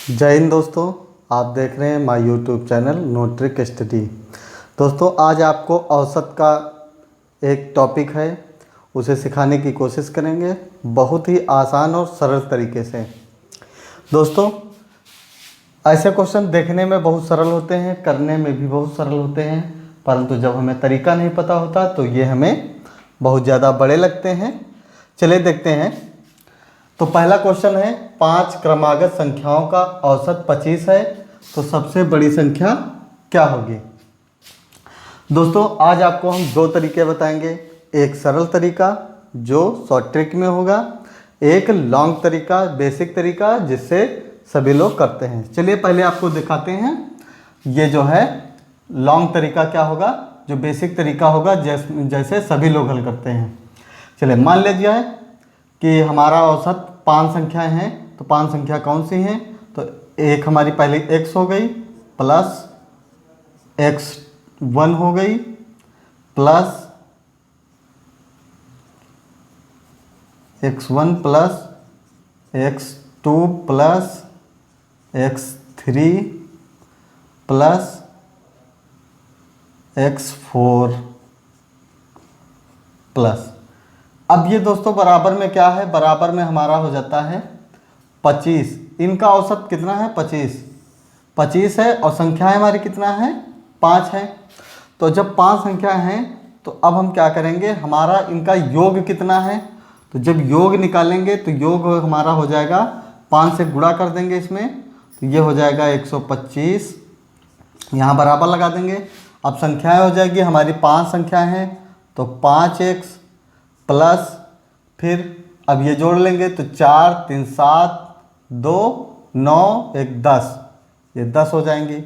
जय हिंद दोस्तों, आप देख रहे हैं my YouTube channel no trick study. दोस्तों आज आपको औसत का एक टॉपिक है, उसे सिखाने की कोशिश करेंगे बहुत ही आसान और सरल तरीके से। दोस्तों ऐसे क्वेश्चन देखने में बहुत सरल होते हैं, करने में भी बहुत सरल होते हैं, परंतु जब हमें तरीका नहीं पता होता तो ये हमें बहुत ज़्यादा बड़े लगते हैं। चलिए देखते हैं। तो पहला क्वेश्चन है, 5 क्रमागत संख्याओं का औसत 25 है, तो सबसे बड़ी संख्या क्या होगी। दोस्तों आज आपको हम दो तरीके बताएंगे, एक सरल तरीका जो शॉर्ट ट्रिक में होगा, एक लॉन्ग तरीका बेसिक तरीका जिससे सभी लोग करते हैं। चलिए पहले आपको दिखाते हैं ये जो है लॉन्ग तरीका क्या होगा, जो बेसिक तरीका होगा जैसे सभी लोग हल करते हैं। चलिए मान लीजिए कि हमारा औसत 5 संख्याएं हैं, तो 5 संख्या कौन सी हैं, तो एक हमारी पहले x हो गई प्लस x1 हो गई plus x1 plus x2 plus x3 plus x4 plus. अब ये दोस्तों बराबर में क्या है, बराबर में हमारा हो जाता है 25। इनका औसत कितना है, 25 है और संख्याएं हमारी कितना है, 5 है। तो जब 5 संख्याएं हैं तो अब हम क्या करेंगे, हमारा इनका योग कितना है, तो जब योग निकालेंगे तो योग हमारा हो जाएगा 5 से गुणा कर देंगे इसमें, तो ये हो जाएगा 125। यहाँ बराबर लगा देंगे। अब संख्याएं हो जाएगी हमारी 5 संख्याएं हैं, तो 5x प्लस फिर अब ये जोड़ लेंगे तो 4 3 7 2 9 1 10, ये 10 हो जाएंगी।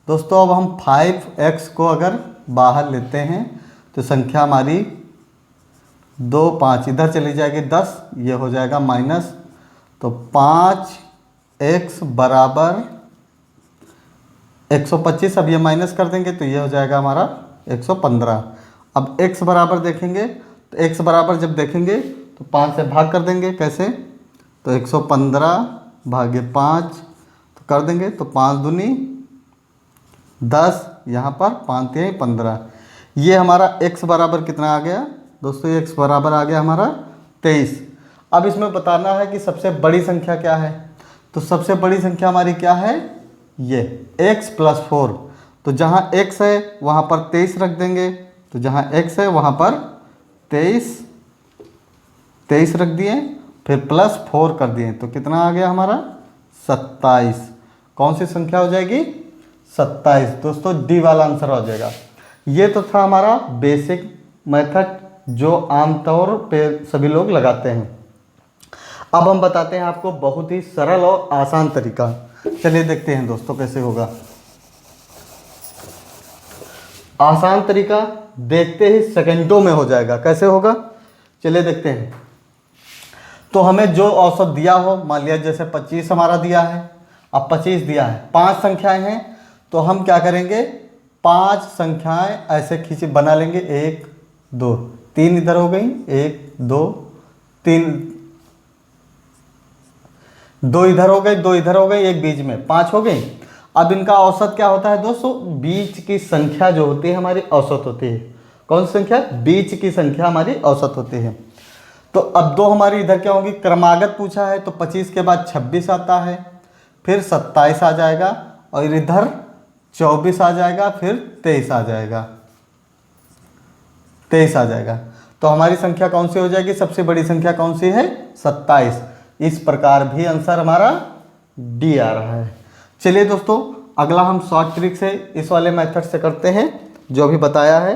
दोस्तों अब हम 5x को अगर बाहर लेते हैं तो संख्या हमारी 2 5 इधर चली जाएगी 10, ये हो जाएगा माइनस, तो 5x बराबर 125। अब ये माइनस कर देंगे तो ये हो जाएगा हमारा 115। अब x बराबर देखेंगे तो x बराबर जब देखेंगे तो 5 से भाग कर देंगे, कैसे, तो 115 भागे 5 तो कर देंगे, तो 5 दूनी 10, यहाँ पर 5 3 15। ये हमारा x बराबर कितना आ गया दोस्तों, ये x बराबर आ गया हमारा 23। अब इसमें बताना है कि सबसे बड़ी संख्या क्या है, तो सबसे बड़ी संख्या हमारी क्या है, ये x प्लस 4। तो जहाँ x है वहाँ पर 23 रख देंगे, तो जहाँ x है वहाँ पर 23 रख दिए, फिर प्लस 4 कर दिए, तो कितना आ गया हमारा 27। कौन सी संख्या हो जाएगी, 27। दोस्तों डी वाला आंसर हो जाएगा। ये तो था हमारा बेसिक मेथड जो आमतौर पे सभी लोग लगाते हैं। अब हम बताते हैं आपको बहुत ही सरल और आसान तरीका। चलिए देखते हैं दोस्तों कैसे होगा। आसान तरीका देखते ही सेकंडों में हो जाएगा, कैसे होगा चलिए देखते हैं। तो हमें जो औसत दिया हो, मान लिया जैसे 25 हमारा दिया है, अब 25 दिया है, 5 संख्याएं हैं, तो हम क्या करेंगे, 5 संख्याएं ऐसे खींचे बना लेंगे, 1 2 3 इधर हो गई, 1 2 3 2 इधर हो गई, 2 इधर हो गई, एक बीच में, 5 हो गई। अब इनका औसत क्या होता है दोस्तों, बीच की संख्या जो होती है हमारी औसत होती है। कौन सी संख्या, बीच की संख्या हमारी औसत होती है। तो अब 2 हमारी इधर क्या होगी, क्रमागत पूछा है, तो 25 के बाद 26 आता है, फिर 27 आ जाएगा, और इधर 24 आ जाएगा, फिर 23 आ जाएगा, 23 आ जाएगा। तो हमारी संख्या कौन सी हो जाएगी, सबसे बड़ी संख्या कौन सी है, 27। इस प्रकार भी आंसर हमारा डी आ रहा है। चलिए दोस्तों अगला हम शॉर्ट ट्रिक से इस वाले मेथड से करते हैं, जो भी बताया है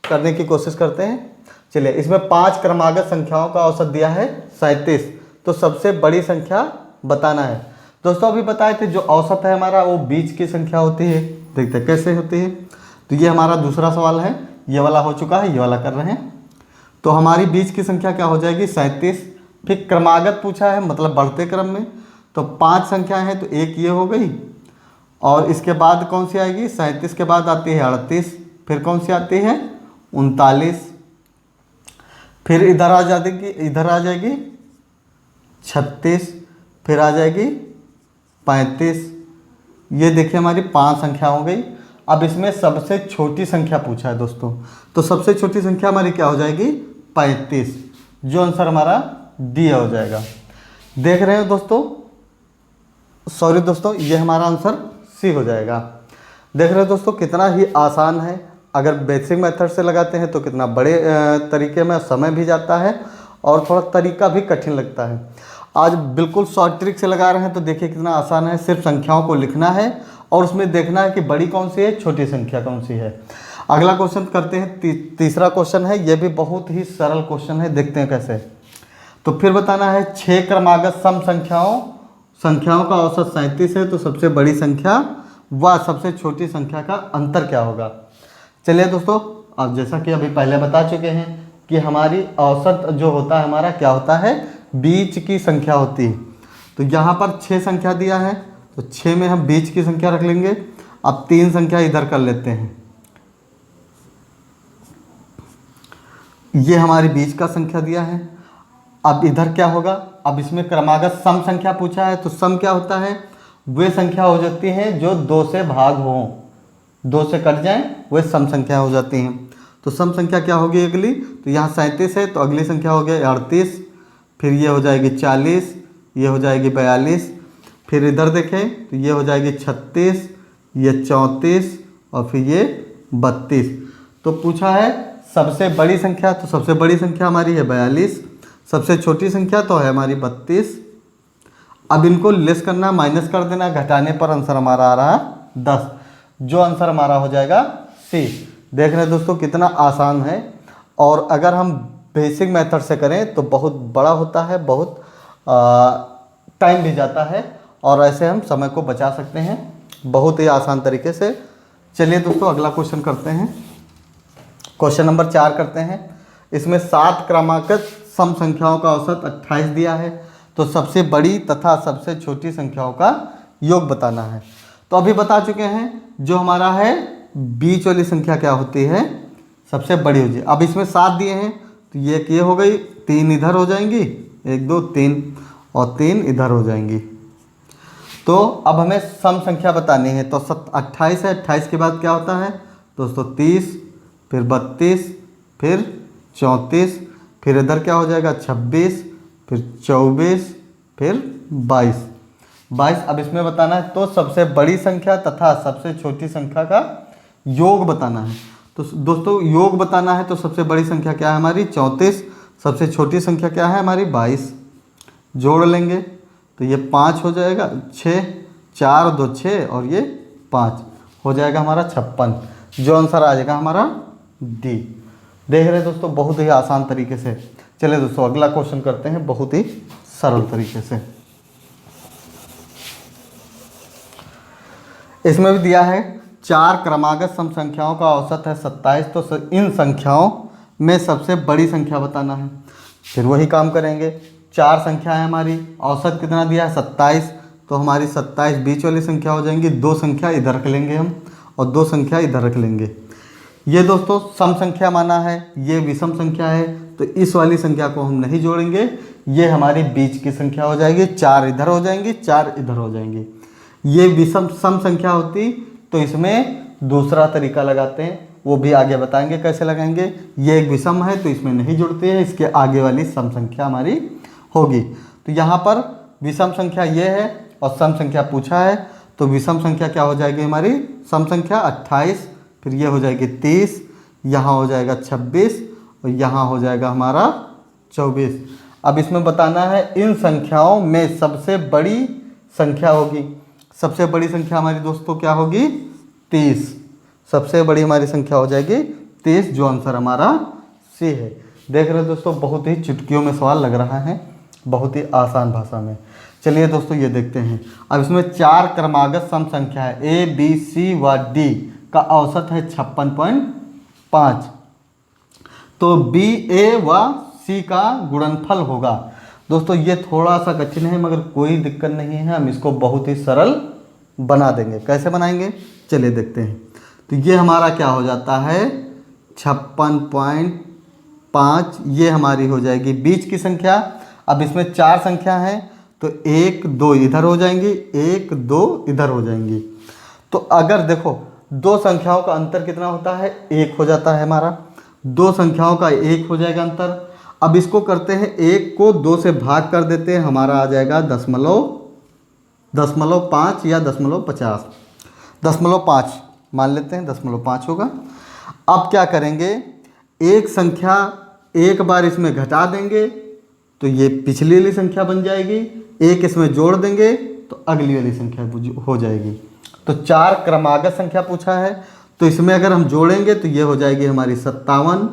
करने की कोशिश करते हैं। चलिए इसमें 5 क्रमागत संख्याओं का औसत दिया है 37, तो सबसे बड़ी संख्या बताना है। दोस्तों अभी बताए थे जो औसत है हमारा वो बीच की संख्या होती है, देखते हैं कैसे होती है। तो ये हमारा दूसरा सवाल है, ये वाला हो चुका है, ये वाला कर रहे हैं। तो हमारी बीच की संख्या क्या हो जाएगी, 37। फिर क्रमागत पूछा है, मतलब बढ़ते क्रम में, तो 5 संख्याएं हैं, तो एक ये हो गई, और इसके बाद कौन सी आएगी, 37 के बाद आती है 38, फिर कौन सी आती है 39, फिर इधर आ जाएगी 36, फिर आ जाएगी 35। ये देखिए हमारी 5 संख्या हो गई। अब इसमें सबसे छोटी संख्या पूछा है दोस्तों, तो सबसे छोटी संख्या हमारी क्या हो जाएगी? 35, जो आंसर हमारा डी हो जाएगा। देख रहे हो दोस्तों, सॉरी दोस्तों, ये हमारा आंसर सी हो जाएगा। देख रहे हो दोस्तों कितना ही आसान है। अगर बेसिक मेथड से लगाते हैं तो कितना बड़े तरीके में समय भी जाता है और थोड़ा तरीका भी कठिन लगता है। आज बिल्कुल शॉर्ट ट्रिक से लगा रहे हैं तो देखिए कितना आसान है। सिर्फ संख्याओं को लिखना है और उसमें देखना है कि बड़ी कौन सी है, छोटी संख्या कौन सी है। अगला क्वेश्चन करते हैं। तीसरा क्वेश्चन है, यह भी बहुत ही सरल क्वेश्चन है, देखते हैं कैसे। तो फिर बताना है 6 क्रमागत सम संख्याओं का औसत 37 है, तो सबसे बड़ी संख्या व सबसे छोटी संख्या का अंतर क्या होगा। चलिए दोस्तों, अब जैसा कि अभी पहले बता चुके हैं कि हमारी औसत जो होता है हमारा क्या होता है, बीच की संख्या होती है। तो यहाँ पर 6 संख्या दिया है, तो 6 में हम बीच की संख्या रख लेंगे। अब 3 संख्या इधर कर लेते हैं, ये हमारी बीच का संख्या दिया है। अब इधर क्या होगा, अब इसमें क्रमागत सम संख्या पूछा है, तो सम क्या होता है, वे संख्या हो जाती हैं जो 2 से भाग हों, 2 से कट जाएं, वे सम संख्या हो जाती हैं। तो सम संख्या क्या होगी अगली, तो यहाँ 37 है, तो अगली संख्या हो गई 38, फिर ये हो जाएगी 40, ये हो जाएगी 42, फिर इधर देखें तो ये हो जाएगी 36, ये 34 और फिर ये 32। तो पूछा है सबसे बड़ी संख्या, तो सबसे बड़ी संख्या हमारी है 42, सबसे छोटी संख्या तो है हमारी 32। अब इनको लेस करना, माइनस कर देना, घटाने पर आंसर हमारा आ रहा है 10, जो आंसर हमारा हो जाएगा सी। देख रहे हैं दोस्तों कितना आसान है। और अगर हम बेसिक मेथड से करें तो बहुत बड़ा होता है, बहुत टाइम भी जाता है, और ऐसे हम समय को बचा सकते हैं बहुत ही आसान तरीके से। चलिए दोस्तों अगला क्वेश्चन करते हैं। क्वेश्चन नंबर 4 करते हैं। इसमें 7 क्रमागत सम संख्याओं का औसत 28 दिया है, तो सबसे बड़ी तथा सबसे छोटी संख्याओं का योग बताना है। तो अभी बता चुके हैं, जो हमारा है बीच वाली संख्या क्या होती है, सबसे बड़ी होती है। अब इसमें 7 दिए हैं, तो ये हो गई, 3 इधर हो जाएंगी, 1 2 3 और 3 इधर हो जाएंगी। तो अब हमें सम संख्या बतानी है, तो 28 है, 28 के बाद क्या होता है दोस्तों 30, फिर 32, फिर 34, फिर इधर क्या हो जाएगा 26, फिर 24, फिर 22। अब इसमें बताना है, तो सबसे बड़ी संख्या तथा सबसे छोटी संख्या का योग बताना है। तो दोस्तों योग बताना है, तो सबसे बड़ी संख्या क्या है हमारी 34, सबसे छोटी संख्या क्या है हमारी 22। जोड़ लेंगे तो ये 5 हो जाएगा, 6 4 2 6 और ये 5 हो जाएगा हमारा 56, जो आंसर आ जाएगा हमारा डी। देख रहे हैं दोस्तों बहुत ही आसान तरीके से। चलिए दोस्तों अगला क्वेश्चन करते हैं बहुत ही सरल तरीके से। इसमें भी दिया है 4 क्रमागत सम संख्याओं का औसत है 27, तो इन संख्याओं में सबसे बड़ी संख्या बताना है। फिर वही काम करेंगे, 4 संख्या है हमारी, औसत कितना दिया है 27, तो हमारी 27 बीच वाली संख्या हो जाएंगी, 2 संख्या इधर रख लेंगे हम और 2 संख्या इधर रख लेंगे। ये दोस्तों सम संख्या माना है, ये विषम संख्या है, तो इस वाली संख्या को हम नहीं जोड़ेंगे, ये हमारी बीच की संख्या हो जाएगी, 4 इधर हो जाएंगी, 4 इधर हो जाएंगी। ये विषम सम संख्या होती तो इसमें दूसरा तरीका लगाते हैं, वो भी आगे बताएंगे कैसे लगाएंगे। ये एक विषम है तो इसमें नहीं जुड़ते हैं, इसके आगे वाली सम संख्या हमारी होगी। तो यहाँ पर विषम संख्या ये है और सम संख्या पूछा है, तो विषम संख्या क्या हो जाएगी हमारी, सम संख्या 28, फिर ये हो जाएगी 30, यहाँ हो जाएगा 26 और यहाँ हो जाएगा हमारा 24। अब इसमें बताना है इन संख्याओं में सबसे बड़ी संख्या होगी। सबसे बड़ी संख्या हमारी दोस्तों क्या होगी 30, सबसे बड़ी हमारी संख्या हो जाएगी 30, जो आंसर हमारा सी है। देख रहे हो दोस्तों बहुत ही चुटकियों में सवाल लग रहा है, बहुत ही आसान भाषा में। चलिए दोस्तों ये देखते हैं। अब इसमें 4 क्रमागत सम संख्या है, ए बी सी व डी का औसत है 56.5, तो बी ए व सी का गुणनफल होगा। दोस्तों ये थोड़ा सा कठिन है मगर कोई दिक्कत नहीं है, हम इसको बहुत ही सरल बना देंगे। कैसे बनाएंगे चलिए देखते हैं। तो ये हमारा क्या हो जाता है 56.5, ये हमारी हो जाएगी बीच की संख्या। अब इसमें 4 संख्या है तो 1 2 इधर हो जाएंगी, 1 2 इधर हो जाएंगी। तो अगर देखो दो संख्याओं का अंतर कितना होता है, 1 हो जाता है हमारा। दो संख्याओं का 1 हो जाएगा अंतर। अब इसको करते हैं, 1 को 2 से भाग कर देते हैं, हमारा आ जाएगा 0.5 या 0.50, 0.5 मान लेते हैं, 0.5 होगा। अब क्या करेंगे, एक संख्या एक बार इसमें घटा देंगे तो ये पिछली वाली संख्या बन जाएगी, एक इसमें जोड़ देंगे तो अगली वाली संख्या हो जाएगी। तो 4 क्रमागत संख्या पूछा है, तो इसमें अगर हम जोड़ेंगे तो ये हो जाएगी हमारी 57,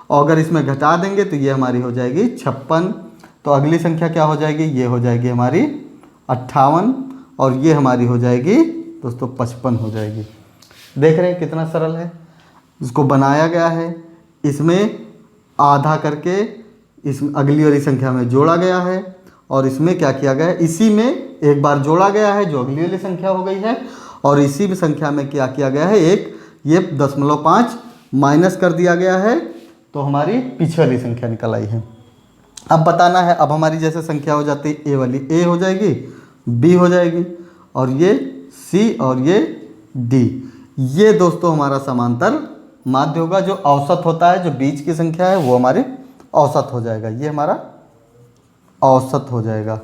और अगर इसमें घटा देंगे तो ये हमारी हो जाएगी 56। तो अगली संख्या क्या हो जाएगी, ये हो जाएगी हमारी 58, और ये हमारी हो जाएगी दोस्तों 55 हो जाएगी। देख रहे हैं कितना सरल है। इसको बनाया गया है, इसमें आधा करके इस अगली वाली संख्या में जोड़ा गया है, और इसमें क्या किया गया है, इसी में एक बार जोड़ा गया है जो अगली वाली संख्या हो गई है, और इसी भी संख्या में क्या किया गया है, एक ये 0.5 माइनस कर दिया गया है, तो हमारी पीछे वाली संख्या निकल आई है। अब बताना है, अब हमारी जैसे संख्या हो जाती है, ए वाली ए हो जाएगी, बी हो जाएगी, और ये सी और ये डी। ये दोस्तों हमारा समांतर माध्य होगा। जो औसत होता है, जो बीच की संख्या है, वो हमारे औसत हो जाएगा। ये हमारा औसत हो जाएगा,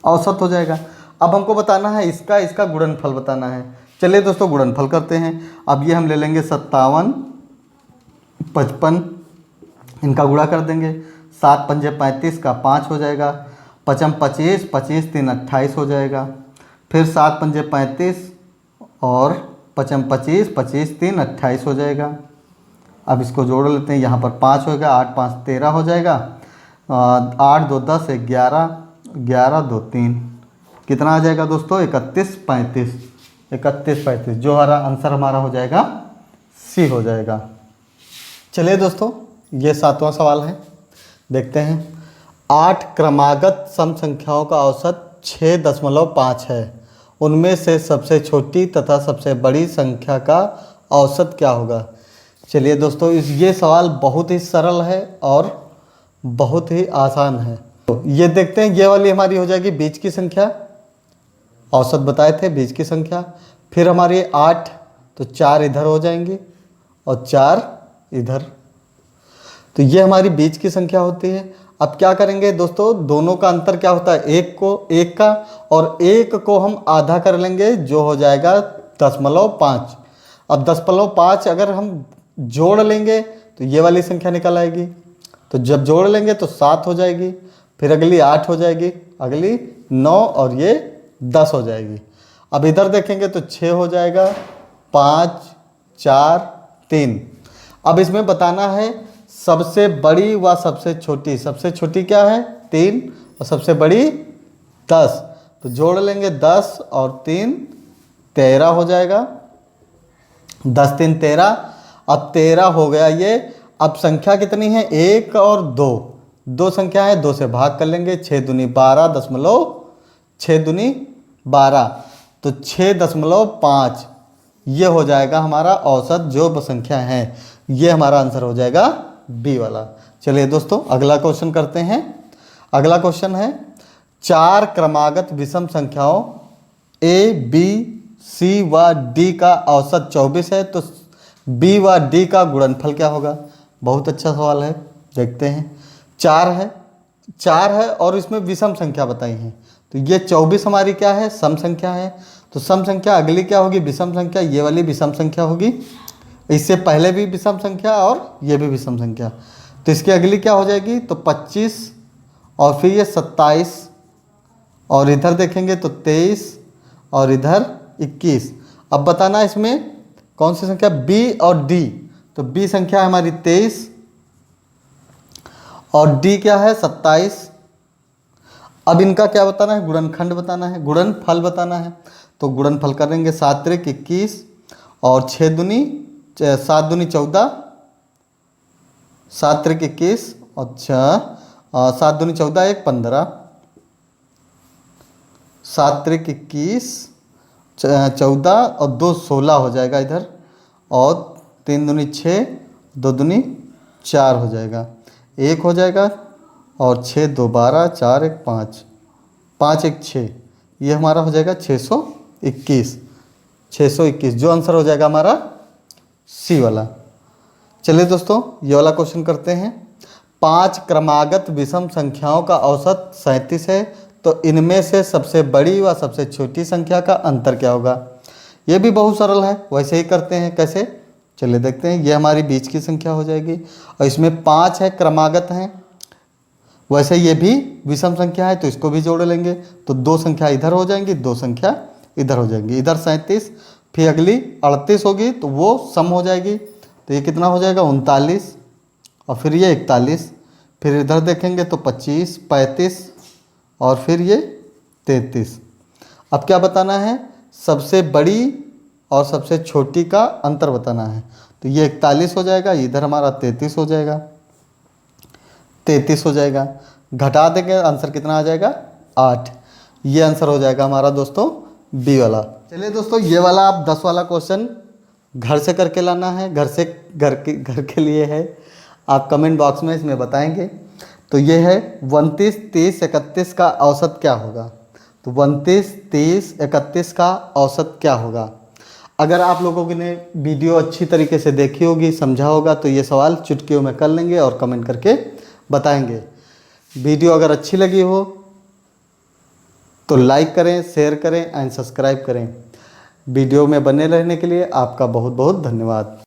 औसत हो जाएगा। अब हमको बताना है इसका गुणनफल बताना है। चलिए दोस्तों गुणनफल करते हैं। अब ये हम ले लेंगे 57, 55, इनका गुणा कर देंगे। 7 पंजे 35 का 5 हो जाएगा, 5 25, 25 3 28 हो जाएगा। फिर 7 पंजे 35 और 5 25, 25 3 28 हो जाएगा। अब इसको जोड़ लेते हैं, यहाँ पर 5 होगा, 8 5 13 हो जाएगा, 8 2 10 11, 11 2 3, कितना आ जाएगा दोस्तों, 31 35, 31 35। जो हमारा आंसर हमारा हो जाएगा सी हो जाएगा। चलिए दोस्तों ये 7वां सवाल है, देखते हैं। 8 क्रमागत सम संख्याओं का औसत 6.5 है, उनमें से सबसे छोटी तथा सबसे बड़ी संख्या का औसत क्या होगा। चलिए दोस्तों ये सवाल बहुत ही सरल है और बहुत ही आसान है। तो ये देखते हैं, ये वाली हमारी हो जाएगी बीच की संख्या, औसत बताए थे बीच की संख्या। फिर हमारी 8, तो 4 इधर हो जाएंगी और 4 इधर, तो ये हमारी बीच की संख्या होती है। अब क्या करेंगे दोस्तों, दोनों का अंतर क्या होता है, एक का, और 1 को हम आधा कर लेंगे, जो हो जाएगा 0.5। अब 0.5 अगर हम जोड़ लेंगे तो ये वाली संख्या निकल आएगी, तो जब जोड़ लेंगे तो 7 हो जाएगी, फिर अगली 8 हो जाएगी, अगली 9 और ये 10 हो जाएगी। अब इधर देखेंगे तो 6 हो जाएगा, 5 4 3। अब इसमें बताना है सबसे बड़ी व सबसे छोटी। सबसे छोटी क्या है 3 और सबसे बड़ी 10, तो जोड़ लेंगे 10 और 3 13 हो जाएगा, 10 3 13। अब 13 हो गया ये। अब संख्या कितनी है, 1 और 2, दो संख्या है, 2 से भाग कर लेंगे, 6 दूनी 12 दशमलव 6 दूनी 12, तो 6.5 ये हो जाएगा हमारा औसत जो संख्या है। ये हमारा आंसर हो जाएगा बी वाला। चलिए दोस्तों अगला क्वेश्चन करते हैं। अगला क्वेश्चन है, 4 क्रमागत विषम संख्याओं ए बी सी व डी का औसत 24 है, तो बी व डी का गुणनफल क्या होगा। बहुत अच्छा सवाल है, देखते हैं। 4 है और इसमें विषम संख्या बताई है, तो ये 24 हमारी क्या है, सम संख्या है। तो सम संख्या अगली क्या होगी, विषम संख्या। ये वाली विषम संख्या होगी, इससे पहले भी विषम संख्या और ये भी विषम संख्या, तो इसकी अगली क्या हो जाएगी, तो 25 और फिर ये 27 और इधर देखेंगे तो 23 और इधर 21। अब बताना इसमें कौन सी संख्या, बी और डी। तो बी संख्या है हमारी 23 और डी क्या है 27। अब इनका क्या बताना है, गुणनखंड बताना है, गुणनफल बताना है। तो गुणनफल करेंगे 7 त्रिक 21 और 7 दूनी 14, 7 त्रिक 21 और 7 दूनी 14 1 15, 7 त्रिक 21 14 और 2 16 हो जाएगा इधर, और 3 दूनी 6 2 दूनी 4 हो जाएगा, 1 हो जाएगा, और 6 2 12 4 1 5, 5 एक 6, ये हमारा हो जाएगा 621। 621 जो आंसर हो जाएगा हमारा सी वाला। चलिए दोस्तों ये वाला क्वेश्चन करते हैं। 5 क्रमागत विषम संख्याओं का औसत 37 है, तो इनमें से सबसे बड़ी व सबसे छोटी संख्या का अंतर क्या होगा। ये भी बहुत सरल है, वैसे ही करते हैं। कैसे, चलिए देखते हैं। ये हमारी बीच की संख्या हो जाएगी और इसमें 5 है, क्रमागत हैं। वैसे ये भी विषम संख्या है तो इसको भी जोड़ लेंगे, तो 2 संख्या इधर हो जाएंगी, 2 संख्या इधर हो जाएंगी। इधर 37, फिर अगली 38 होगी तो वो सम हो जाएगी, तो ये कितना हो जाएगा 39, और फिर ये 41, फिर इधर देखेंगे तो 25, 35 और फिर ये 33। अब क्या बताना है, सबसे बड़ी और सबसे छोटी का अंतर बताना है। तो ये 41 हो जाएगा, इधर हमारा 33 हो जाएगा, 33 हो जाएगा। घटा देंगे आंसर कितना आ जाएगा 8। ये आंसर हो जाएगा हमारा दोस्तों बी वाला। चलिए दोस्तों ये वाला आप 10 वाला क्वेश्चन घर से करके लाना है, घर के लिए है। आप कमेंट बॉक्स में इसमें बताएंगे। तो ये है 29, 30, 31 का औसत क्या होगा। तो 29, 30, 31 का औसत क्या होगा। अगर आप लोगों ने वीडियो अच्छी तरीके से देखी होगी, समझा होगा, तो ये सवाल चुटकियों में कर लेंगे और कमेंट करके बताएंगे। वीडियो अगर अच्छी लगी हो तो लाइक करें, शेयर करें एंड सब्सक्राइब करें। वीडियो में बने रहने के लिए आपका बहुत बहुत धन्यवाद।